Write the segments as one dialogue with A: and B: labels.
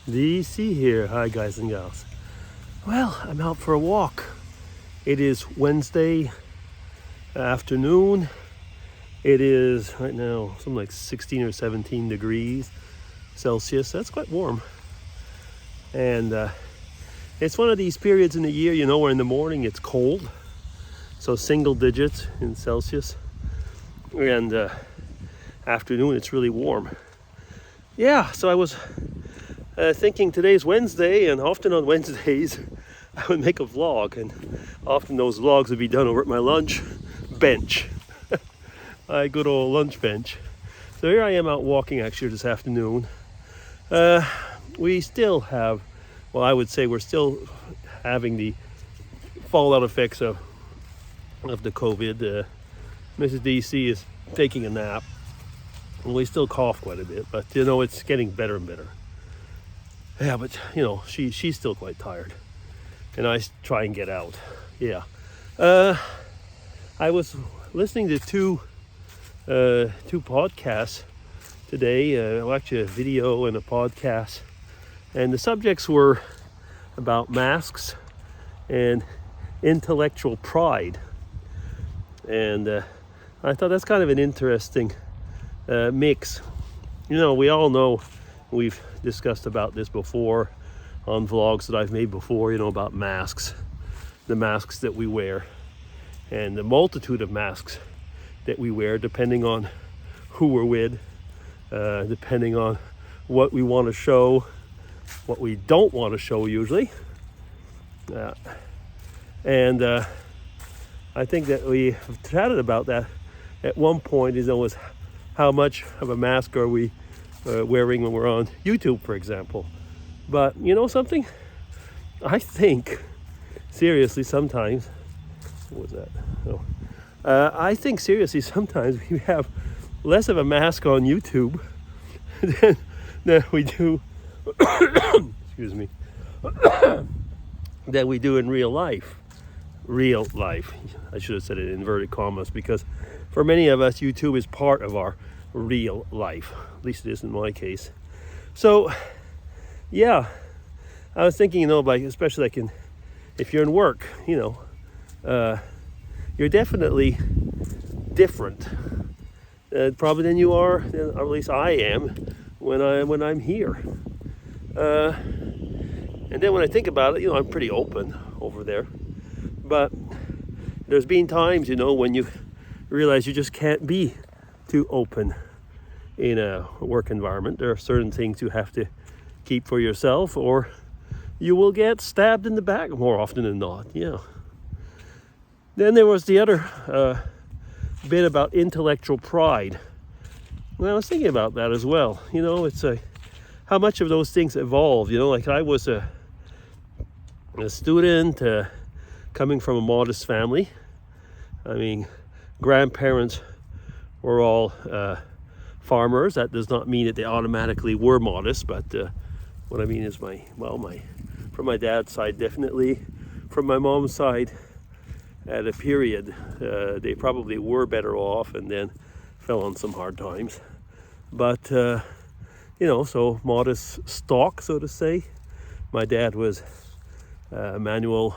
A: DC here. Hi, guys and gals. Well, I'm out for a walk. It is Wednesday afternoon. It is right now something like 16 or 17 degrees Celsius. That's quite warm. And it's one of these periods in the year, where in the morning it's cold. So single digits in Celsius. And afternoon it's really warm. Yeah, so I was thinking today's Wednesday, and often on Wednesdays I would make a vlog, and often those vlogs would be done over at my lunch bench. My good old lunch bench. So here I am out walking actually this afternoon. We still have, well, I would say we're still having the fallout effects of the COVID. Mrs. DC is taking a nap, and we still cough quite a bit, but it's getting better and better. Yeah, but she's still quite tired, and I try and get out. Yeah, I was listening to two podcasts today. Actually, a video and a podcast, and the subjects were about masks and intellectual pride, and I thought that's kind of an interesting mix. We all know, we've discussed about this before on vlogs that I've made before, about masks, the masks that we wear, and the multitude of masks that we wear depending on who we're with, depending on what we want to show, what we don't want to show usually. And I think that we have chatted about that at one point, was how much of a mask are we wearing when we're on YouTube, for example. But something? I think, seriously, sometimes, what was that? I think seriously sometimes we have less of a mask on YouTube than we do, excuse me, than we do in real life. Real life. I should have said it in inverted commas, because for many of us, YouTube is part of our real life. At least it is in my case. So, yeah, I was thinking, especially if you're in work, you're definitely different, probably than you are, or at least I am, when I'm here. And then when I think about it, I'm pretty open over there. But there's been times, when you realize you just can't be too open in a work environment. There are certain things you have to keep for yourself, or you will get stabbed in the back more often than not. Yeah. Then there was the other bit about intellectual pride. Well, I was thinking about that as well. It's how much of those things evolve. Like I was a student coming from a modest family. I mean, grandparents were all farmers. That does not mean that they automatically were modest, but what I mean is from my dad's side, definitely. From my mom's side, at a period, they probably were better off and then fell on some hard times. But, so modest stock, so to say. My dad was manual.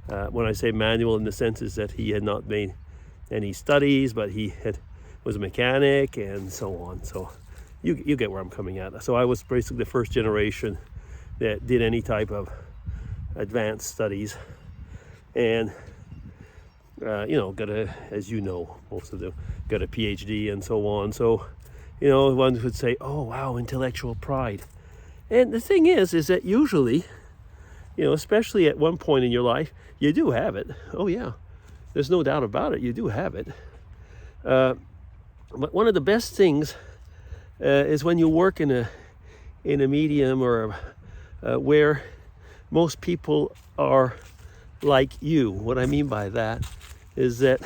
A: When I say manual, in the sense is that he had not made any studies, but he was a mechanic and so on. So you get where I'm coming at. So I was basically the first generation that did any type of advanced studies, and got as most of them got a PhD and so on. So one would say, oh wow, intellectual pride. And the thing is that usually, especially at one point in your life, you do have it. Oh yeah, there's no doubt about it. You do have it. But one of the best things is when you work in a medium or where most people are like you. What I mean by that is that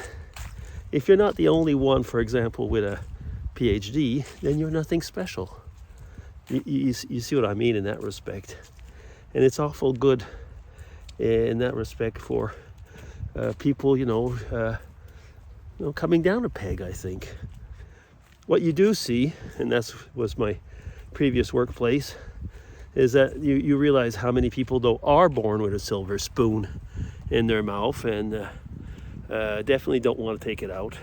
A: if you're not the only one, for example, with a PhD, then you're nothing special. You see what I mean in that respect. And it's awful good in that respect for people, coming down a peg, I think. What you do see, and that was my previous workplace, is that you realize how many people though are born with a silver spoon in their mouth, and definitely don't want to take it out.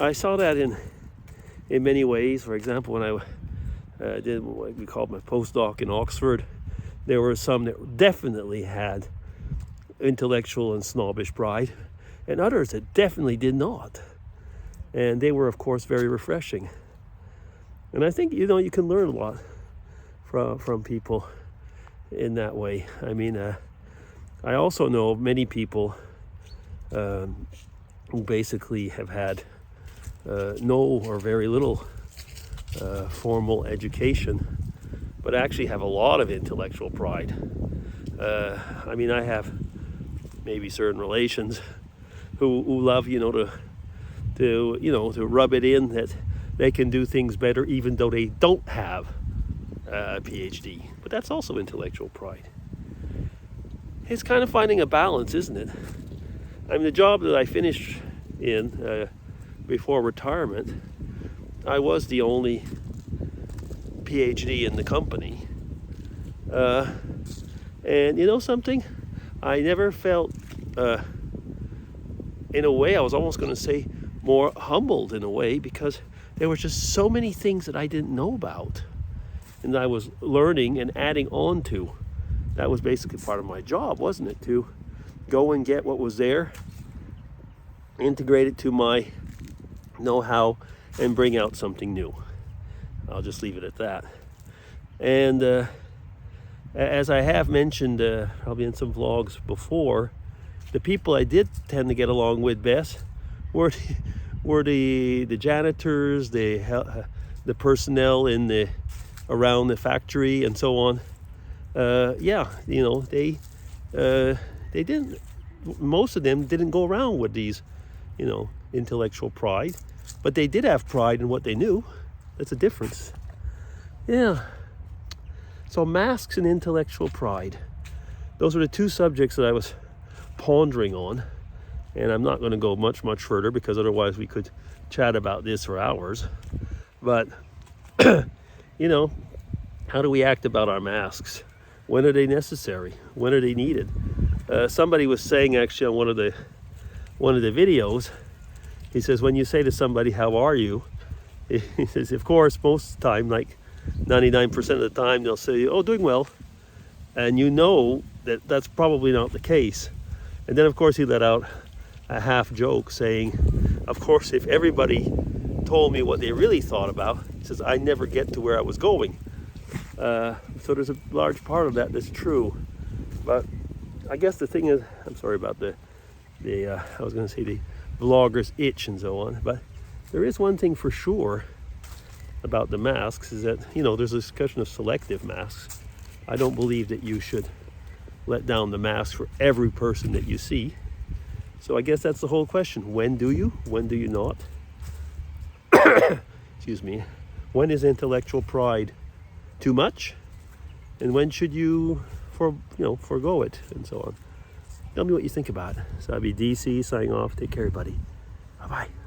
A: I saw that in many ways. For example, when I did what we called my postdoc in Oxford, there were some that definitely had intellectual and snobbish pride, and others that definitely did not. And they were, of course, very refreshing. And I think, you can learn a lot from people in that way. I mean, I also know many people who basically have had no or very little formal education, but actually have a lot of intellectual pride. I mean, I have maybe certain relations who love, to rub it in that they can do things better even though they don't have a PhD. But that's also intellectual pride. It's kind of finding a balance, isn't it? I mean, the job that I finished in before retirement, I was the only PhD in the company. And you know something? I never felt, in a way, I was almost going to say more humbled in a way, because there were just so many things that I didn't know about and I was learning and adding on to. That was basically part of my job, wasn't it? To go and get what was there, integrate it to my know-how, and bring out something new. I'll just leave it at that. And as I have mentioned probably in some vlogs before, the people I did tend to get along with best were the janitors, the personnel in around the factory and so on. They didn't. Most of them didn't go around with these, intellectual pride, but they did have pride in what they knew. That's a difference. Yeah. So masks and intellectual pride. Those are the two subjects that I was pondering on. And I'm not going to go much further, because otherwise we could chat about this for hours. But, how do we act about our masks? When are they necessary? When are they needed? Somebody was saying actually on one of the videos, he says, when you say to somebody, how are you? He says, of course, most of the time, like 99% of the time, they'll say, oh, doing well. And you know that that's probably not the case. And then, of course, he let out a half joke saying, of course, if everybody told me what they really thought about, he says, I never get to where I was going. So there's a large part of that that's true. But I guess the thing is, I'm sorry about I was going to say the vlogger's itch and so on, but there is one thing for sure about the masks, is that, there's a discussion of selective masks. I don't believe that you should let down the mask for every person that you see. So I guess that's the whole question. When do you? When do you not? Excuse me. When is intellectual pride too much? And when should you forego it, and so on? Tell me what you think about it. So I'll be DC signing off. Take care, everybody. Bye-bye.